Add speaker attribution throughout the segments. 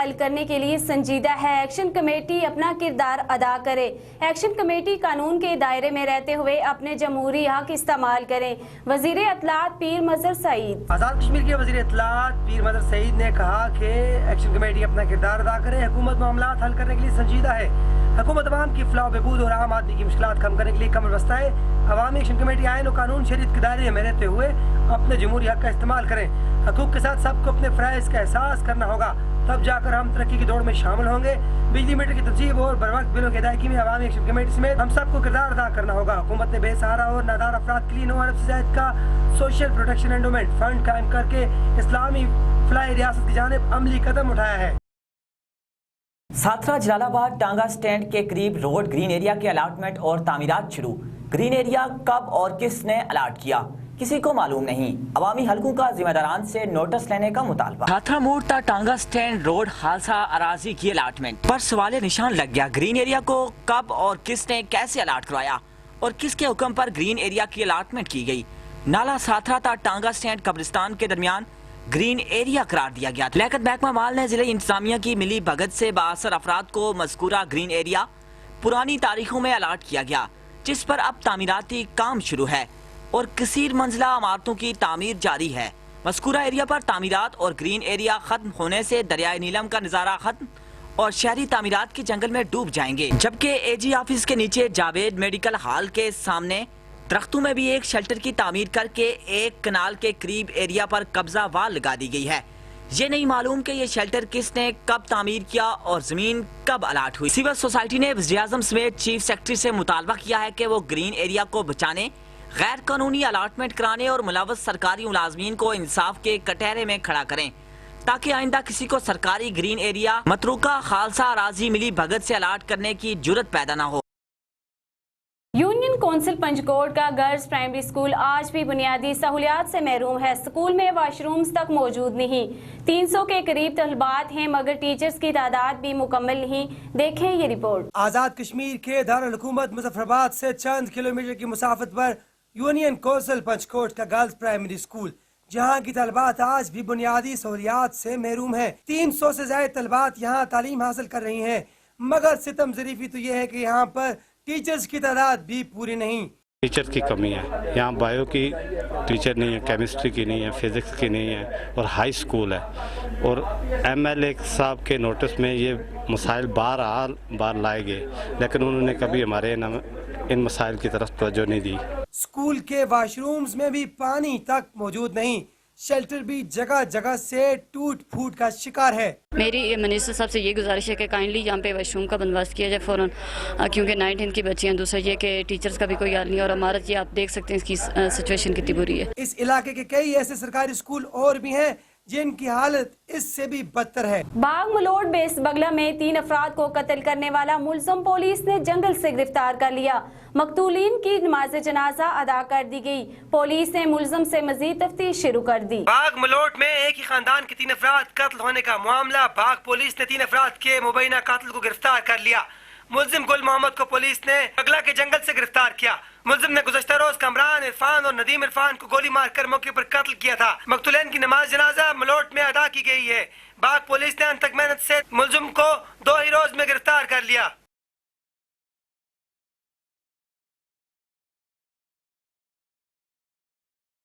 Speaker 1: حل کرنے کے لیے سنجیدہ ہے۔ ایکشن کمیٹی اپنا کردار ادا کرے۔ ایکشن کمیٹی قانون کے دائرے میں رہتے ہوئے اپنے جمہوری حق استعمال کریں۔ وزیر اطلاعات پیر مظہر سعید۔
Speaker 2: آزاد کشمیر کے وزیر اطلاعات پیر مظہر سعید نے کہا کہ ایکشن کمیٹی اپنا کردار ادا کرے۔ حکومت معاملات حل کرنے کے لیے سنجیدہ ہے۔ حکومت عوام کی فلاح و بہبود اور عام آدمی کی مشکلات کم کرنے کے لیے کمر بستہ ہے۔ عوامی ایکشن کمیٹی آئین و قانون شریعت کے دائرے میں رہتے ہوئے اپنے جمہوری حق کا استعمال کریں۔ حقوق کے ساتھ سب کو اپنے فرائض کا احساس کرنا ہوگا، تب جا کر ہم ترقی کی دوڑ میں شامل ہوں گے۔ بجلی میٹر کی تنصیب اور بروقت بلوں کی ادائیگی میں عوامی ایکشن کمیٹی سمیت ہم سب کو کردار ادا کرنا ہوگا۔ حکومت نے بے سہارا اور نادار افراد کے لیے 9 ارب سے زائد کا سوشل پروٹیکشن انڈومنٹ فنڈ قائم کر کے اسلامی فلاحی ریاست کی جانب عملی قدم اٹھایا ہے۔
Speaker 3: ساتھرا جلال آباد ٹانگا سٹینڈ کے قریب روڈ گرین ایریا کے الاٹمنٹ اور تعمیرات شروع۔ گرین ایریا کب اور کس نے الاٹ کیا، کسی کو معلوم نہیں۔ عوامی حلقوں کا ذمہ داران سے نوٹس لینے کا مطالبہ۔
Speaker 4: ساتھرا موڑ تا ٹانگا سٹینڈ روڈ حادثہ اراضی کی الاٹمنٹ پر سوال نشان لگ گیا۔ گرین ایریا کو کب اور کس نے کیسے الاٹ کروایا اور کس کے حکم پر گرین ایریا کی الاٹمنٹ کی گئی؟ نالا ساتھرا تا ٹانگا سٹینڈ قبرستان کے درمیان گرین ایریا قرار دیا گیا۔ لیاقت محکمہ مال نے ضلع انتظامیہ کی ملی بھگت سے بااثر افراد کو مذکورہ گرین ایریا پرانی تاریخوں میں الاٹ کیا گیا، جس پر اب تعمیراتی کام شروع ہے اور کثیر منزلہ عمارتوں کی تعمیر جاری ہے۔ مذکورہ ایریا پر تعمیرات اور گرین ایریا ختم ہونے سے دریائے نیلم کا نظارہ ختم اور شہری تعمیرات کے جنگل میں ڈوب جائیں گے، جبکہ اے جی آفس کے نیچے جاوید میڈیکل ہال کے سامنے درختوں میں بھی ایک شیلٹر کی تعمیر کر کے 1 کنال کے قریب ایریا پر قبضہ وال لگا دی گئی ہے۔ یہ نہیں معلوم کہ یہ شیلٹر کس نے کب تعمیر کیا اور زمین کب الاٹ ہوئی۔ سول سوسائٹی نے وزیر اعظم سمیت چیف سیکرٹری سے مطالبہ کیا ہے کہ وہ گرین ایریا کو بچانے، غیر قانونی الاٹمنٹ کرانے اور ملوث سرکاری ملازمین کو انصاف کے کٹہرے میں کھڑا کریں، تاکہ آئندہ کسی کو سرکاری گرین ایریا متروکہ خالصہ اراضی ملی بھگت سے الاٹ کرنے کی جرت پیدا نہ ہو۔
Speaker 1: یونین کونسل پنجکوٹ کا گرلز پرائمری اسکول آج بھی بنیادی سہولیات سے محروم ہے۔ اسکول میں واش رومز تک موجود نہیں۔ 300 کے قریب طلبات ہیں مگر ٹیچرز کی تعداد بھی مکمل نہیں۔ دیکھیں یہ رپورٹ۔
Speaker 2: آزاد کشمیر کے دارالحکومت مظفر آباد سے چند کلومیٹر کی مسافت پر یونین کونسل پنجکوٹ کا گرلز پرائمری اسکول، جہاں کی طلبات آج بھی بنیادی سہولیات سے محروم ہیں۔ 300 سے زائد طلبات یہاں تعلیم حاصل کر رہی ہیں، مگر ستم ظریفی تو یہ ہے کہ یہاں پر ٹیچرز کی تعداد بھی پوری نہیں۔
Speaker 5: ٹیچر کی کمی ہے، یہاں بایو کی ٹیچر نہیں ہے، کیمسٹری کی نہیں ہے، فزکس کی نہیں ہے، اور ہائی اسکول ہے۔ اور ایم ایل اے صاحب کے نوٹس میں یہ مسائل بار لائے گئے، لیکن انہوں نے کبھی ہمارے ان مسائل کی طرف توجہ نہیں دی۔
Speaker 2: اسکول کے واش رومز میں بھی پانی تک موجود نہیں، شیلٹر بھی جگہ جگہ سے ٹوٹ پھوٹ کا شکار ہے۔
Speaker 6: میری منسٹر صاحب سے یہ گزارش ہے کہ کائنڈلی یہاں پہ واش روم کا بندوبست کیا جائے فوراً، کیونکہ 19 کی بچیاں، دوسرا یہ کہ ٹیچرز کا بھی کوئی حال نہیں، اور عمارت یہ آپ دیکھ سکتے ہیں اس کی سچویشن کتنی بری ہے۔
Speaker 2: اس علاقے کے کئی ایسے سرکاری اسکول اور بھی ہیں جن کی حالت اس سے بھی بدتر ہے۔
Speaker 1: باغ ملوٹ بیس بگلا میں 3 افراد کو قتل کرنے والا ملزم پولیس نے جنگل سے گرفتار کر لیا۔ مقتولین کی نماز جنازہ ادا کر دی گئی۔ پولیس نے ملزم سے مزید تفتیش شروع کر دی۔
Speaker 2: باغ ملوٹ میں ایک ہی خاندان کے 3 افراد قتل ہونے کا معاملہ۔ باغ پولیس نے 3 افراد کے مبینہ قاتل کو گرفتار کر لیا۔ ملزم گل محمد کو پولیس نے بگلا کے جنگل سے گرفتار کیا۔ ملزم نے گزشتہ روز کامران عرفان اور ندیم عرفان کو گولی مار کر موقع پر قتل کیا تھا۔ مقتولین کی نماز جنازہ ملوٹ میں ادا کی گئی ہے۔ باغ پولیس نے انتق محنت سے ملزم کو 2 ہی روز میں گرفتار کر لیا۔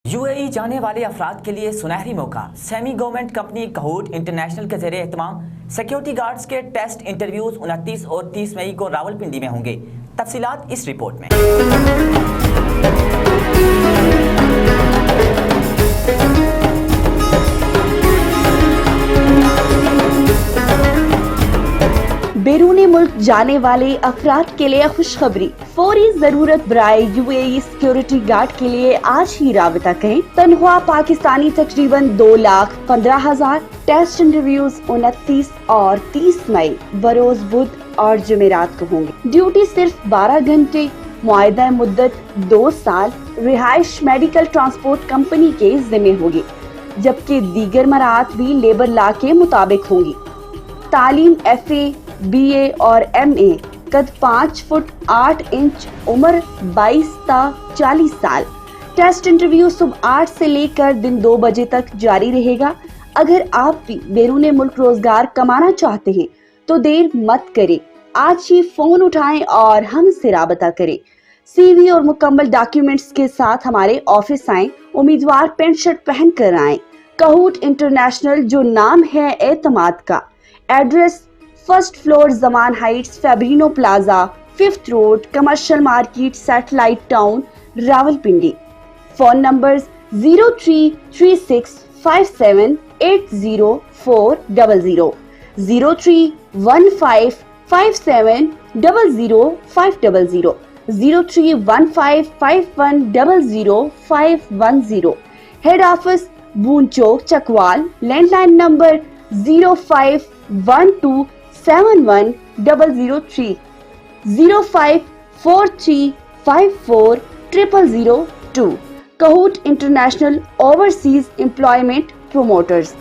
Speaker 3: یو اے ای جانے والے افراد کے لیے سنہری موقع۔ سیمی گورنمنٹ کمپنی کہوٹ انٹرنیشنل کے زیر اہتمام سیکیورٹی گارڈز کے ٹیسٹ انٹرویوز 29 اور 30 مئی کو راولپنڈی میں ہوں گے۔ تفصیلات اس رپورٹ میں۔
Speaker 7: بیرونی ملک جانے والے افراد کے لیے خوشخبری، فوری ضرورت برائے you a E security guard کے لیے آج ہی رابطہ کریں۔ تنخواہ پاکستانی تقریباً 2,15,000۔ ٹیسٹ انٹرویوز 29 اور 30 مئی بروز بدھ اور جمعرات کو ہوں گے۔ ڈیوٹی صرف 12 گھنٹے، معاہدہ مدت 2 سال، رہائش میڈیکل ٹرانسپورٹ کمپنی کے ذمہ ہوگی، جبکہ دیگر مراعات بھی لیبر لا کے مطابق ہوں گی۔ تعلیم ایف اے، بی اے اور ایم اے، قد 5 فٹ 8 انچ، عمر 22 تا 40 سال۔ ٹیسٹ انٹرویو صبح 8 سے لے کر دن 2 بجے تک جاری رہے گا۔ अगर आप भी बैरून मुल्क रोजगार कमाना चाहते हैं तो देर मत करें, आज ही फोन उठाएं और हमसे राबता करें। सीवी और मुकम्मल डॉक्यूमेंट्स के साथ हमारे ऑफिस आएं। उम्मीदवार पैंट शर्ट पहन कर आएं। कहूट इंटरनेशनल, जो नाम है एतमाद का। Address first floor Zaman heights, Fabrino plaza, 5th road, commercial market, satellite town, Rawalpindi. Phone numbers 0336578040, 031557000500, 031551000510। Head office Bhoun Chowk, Chakwal. Landline number 0512711003, 0543540002। Kahoot international overseas employment promoters.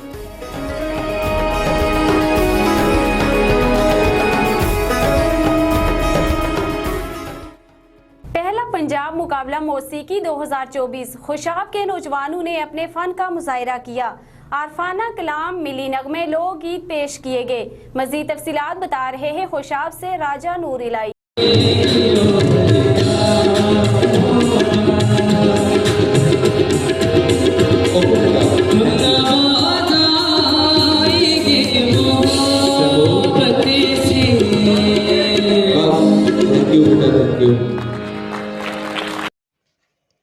Speaker 1: पहला पंजाब मुकाबला मौसीकी 2024 खुशाब के नौजवानों ने अपने फन का मुजाहिरा किया। आरफाना कलाम, मिली नगमे, लोक गीत पेश किए गए। मजीद तफसीलात बता रहे हैं खुशाब से राजा नूर इलाई।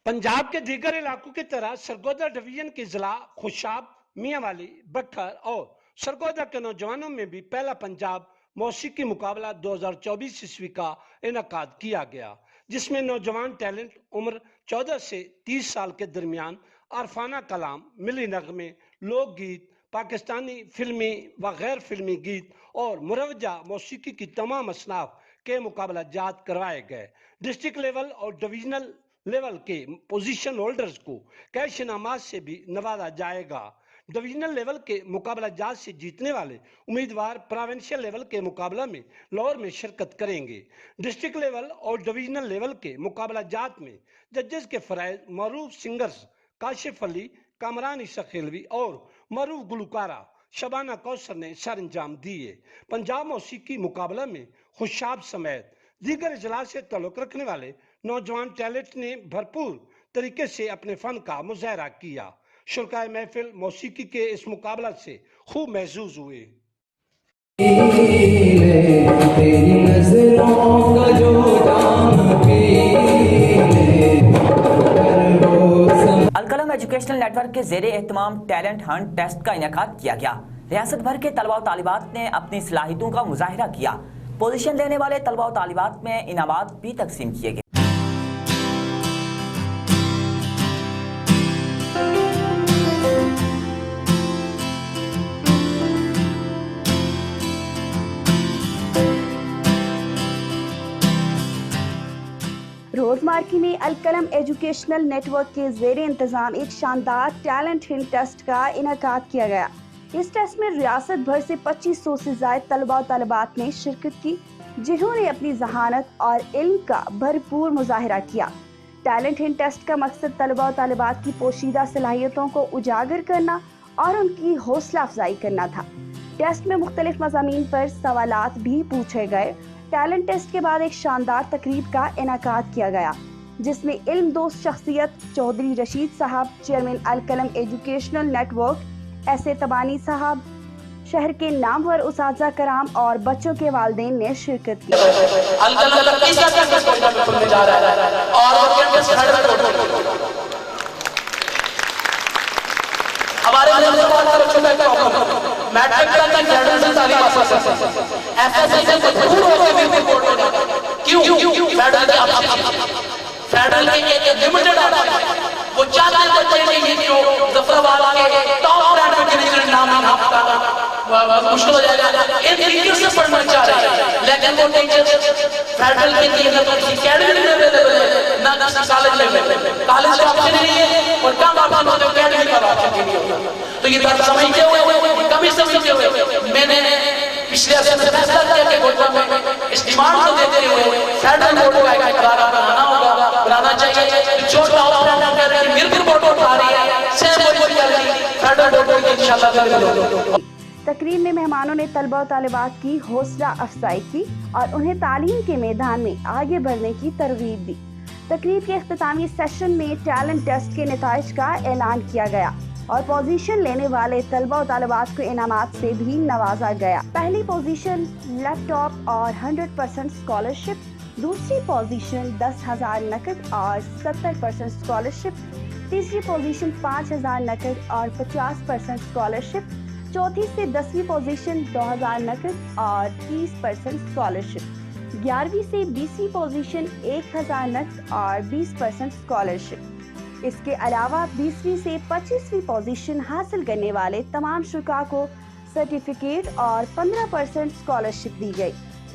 Speaker 8: पंजाब के दीगर इलाकों की तरह सरगोदा डिवीजन के जिला खुशाब, मियांवाली, बट्ठर और सरगोदा के नौजवानों में भी पहला पंजाब मौसीकी मुकाबला 2024 ईस्वी का इनेकाद किया गया, जिसमें नौजवान टैलेंट उम्र 14 से 30 साल के दरमियान आरफाना कलाम, मिली नगमे, लोकगीत, पाकिस्तानी फिल्मी व गैर फिल्मी गीत और मुरवजा मौसीकी की तमाम असनाफ के मुकाबला जात करवाए गए। डिस्ट्रिक्ट लेवल और डिवीजनल लेवल के पोजीशन होल्डर्स को कैश इनामात से भी नवाजा जाएगा। डिवीजनल लेवल के मुकाबला जात से जीतने वाले उम्मीदवार प्रोविंशियल लेवल के मुकाबला में लाहौर में शिरकत करेंगे। डिस्ट्रिक्ट लेवल और डिवीजनल लेवल के मुकाबला जात में जजेस के फराइज मरूफ सिंगर्स काशिफ अली, कामरान ईसा खेलवी और मरूफ गुलकारा शबाना कौसर ने सर अंजाम दिए। पंजाब मौसीकी मुकाबला में खुशाब समेत दीगर अजला से ताल्लुक रखने वाले नौजवान टैलेंट ने भरपूर तरीके से अपने फन का मुजाहरा किया। शुरकाए महफिल मौसीकी के इस मुकाबला से खूब महसूस हुए।
Speaker 3: अलकलम एजुकेशनल नेटवर्क के ज़ेरे एहतमाम टैलेंट हंट टेस्ट का इनेकाद किया गया। रियासत भर के तलबा और तालिबात ने अपनी सलाहियतों का मुजाहिरा किया। पोजीशन लेने वाले तलबा और तालिबात में इनामात भी तकसीम किए गए।
Speaker 7: रोजमार्की में अलकलम एजुकेशनल नेटवर्क के ज़ेरे इंतजाम एक शानदार टैलेंट हिंट टेस्ट का इनेकाद किया गया। इस टेस्ट में रियासत भर से 2500 से ज्यादा तलबा और तालिबात ने शिरकत की, जिन्होंने अपनी जहानत और इल्म का भरपूर मुजाहिरा किया। टैलेंट हिंट टेस्ट का मकसद तलबा और तालिबात की पोशीदा सलाहियतों को उजागर करना और उनकी हौसला अफजाई करना था। टेस्ट में मुख्तलिफ मज़ामीन पर सवालात भी पूछे गए। टैलेंट टेस्ट के बाद एक शानदार तकरीब का इनेकाद किया गया, जिसमें इल्म दोस्त शख्सियत चौधरी रशीद साहब, चेयरमैन अलकलम एजुकेशनल नेटवर्क, ऐसे तबानी साहब, शहर के नामवर उस्ताज़ा कराम और बच्चों के वालिदैन ने शिरकत की।
Speaker 9: वो चाहते हैं कि जो जफराबाद के टॉप ब्रांड में डिवीजन नाम मुश्किल हो जाएगा। इन तरीके से पढ़ना चाह रहे हैं, लेकिन वो टीचर्स फेडरल के लिए ना तो एकेडमी में अवेलेबल है, ना कॉलेज में। कॉलेज का ऑप्शन नहीं है और कम ऑप्शन होते एकेडमी का ऑप्शन नहीं होता। तो ये बात समझते हुए कमी समझते हुए मैंने पिछले हफ्ते में फैसला किया कि कोटा में इस डिमांड को देते हुए फेडरल बोर्ड का एक इदारा बनाना चाहिए। जो टॉप ब्रांड मिरपुर बोर्ड उठा रही है, सेम बोर्ड फेडरल बोर्ड इंशाल्लाह।
Speaker 7: तकरीब में मेहमानों ने तलबा और तालिबात की हौसला अफजाई की और उन्हें तालीम के मैदान में आगे बढ़ने की तरगीब दी। तकरीब के इख्तितामी सेशन में टैलेंट टेस्ट के नताइज का ऐलान किया गया और पोजीशन लेने वाले तलबा और तालिबात को इनामात से भी नवाजा गया। पहली पोजीशन लैपटॉप और 100% स्कॉलरशिप, दूसरी पोजीशन 10,000 नकद और 70% स्कॉलरशिप, तीसरी पोजीशन 5,000 नकद और 50% स्कॉलरशिप, चौथी से 10वीं पोजीशन 2,000 नकद और 30% स्कॉलरशिप, 11वीं से 20वीं पोजीशन 1,000 नकद और 20% स्कॉलरशिप। इसके अलावा 20वीं से 25वीं पोजीशन हासिल करने वाले तमाम शुरा को सर्टिफिकेट और 15% स्कॉलरशिप दी गई।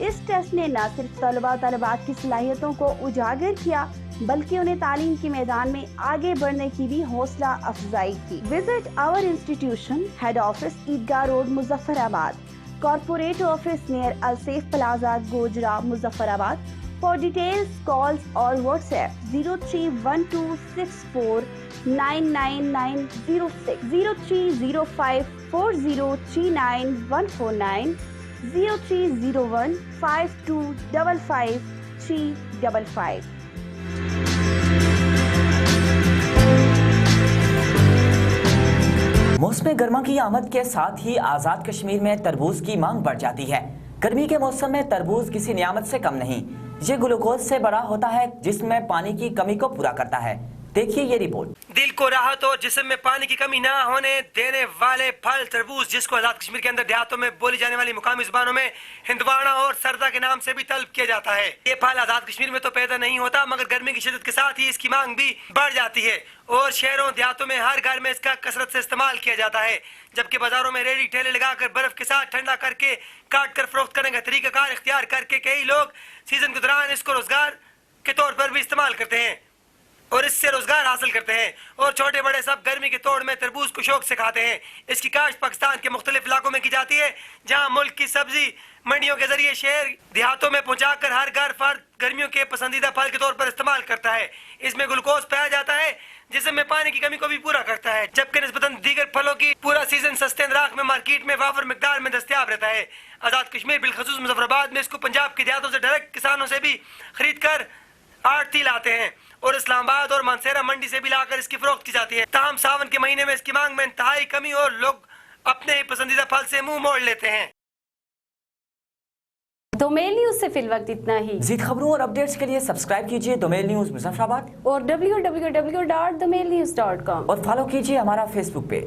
Speaker 7: इस टेस्ट ने न सिर्फ तलबा तलबात की सलाहियतों को उजागर किया बल्कि उन्हें तालीम के मैदान में आगे बढ़ने की भी हौसला अफजाई की। Visit our institution, head office Eidgah road Muzaffarabad, corporate office near Alsafe plaza Gojra Muzaffarabad. For details calls और व्हाट्सएप 031264999906, 030540399149, 030152555355।
Speaker 3: मौसम गर्मा की आमद के साथ ही आज़ाद कश्मीर में तरबूज की मांग बढ़ जाती है। गर्मी के मौसम में तरबूज किसी नियामत से कम नहीं, ये ग्लूकोज से बड़ा होता है जिसमें पानी की कमी को पूरा करता है। देखिए ये रिपोर्ट।
Speaker 2: दिल को राहत और जिस्म में पानी की कमी ना होने देने वाले फल तरबूज, जिसको आजाद कश्मीर के अंदर देहातों में बोली जाने वाली मुकामी जुबानों में हिंदवाड़ा और सरदा के नाम से भी तलब किया जाता है। ये फल आजाद कश्मीर में तो पैदा नहीं होता मगर गर्मी की शिद्दत के साथ ही इसकी मांग भी बढ़ जाती है और शहरों देहातों में हर घर में इसका कसरत से इस्तेमाल किया जाता है। जबकि बाजारों में रेडी ठेले लगाकर बर्फ के साथ ठंडा करके काट कर फरोख्त करने का तरीकाकार इख्तियार करके कई लोग सीजन के दौरान इसको रोजगार के तौर पर भी इस्तेमाल करते हैं और इससे रोजगार हासिल करते हैं और छोटे बड़े सब गर्मी के तोड़ में तरबूज को शौक से खाते हैं। इसकी काश्त पाकिस्तान के मुख्तलिफ इलाकों में की जाती है जहां मुल्क की सब्जी मंडियों के जरिए शहर देहातों में पहुंचाकर हर घर फर्द गर्मियों के पसंदीदा फल के तौर पर इस्तेमाल करता है। इसमें ग्लूकोज पाया जाता है जिसमें पानी की कमी को भी पूरा करता है, जबकि निस्बतन दीगर फलों की पूरा सीजन सस्ते अंदराख में मार्केट में वाफर मिकदार में दस्तयाब रहता है। आजाद कश्मीर बिलखसूस मुजफ्फराबाद में इसको पंजाब के देहातों से डायरेक्ट किसानों से भी खरीद कर आड़ती लाते हैं और इस्लामाबाद और मानसेरा मंडी से भी लाकर इसकी फरोख्त की जाती है। ताहम सावन के महीने में इसकी मांग में इंतहाई कमी और लोग अपने ही पसंदीदा फल से मुंह मोड़ लेते हैं।
Speaker 1: दोमेल न्यूज से फिल वक्त इतना ही।
Speaker 3: मज़ीद खबरों और अपडेट्स के लिए सब्सक्राइब कीजिए दोमेल न्यूज मुजफ्फराबाद
Speaker 1: और www.domailnews.com
Speaker 3: और फॉलो कीजिए हमारा फेसबुक पेज।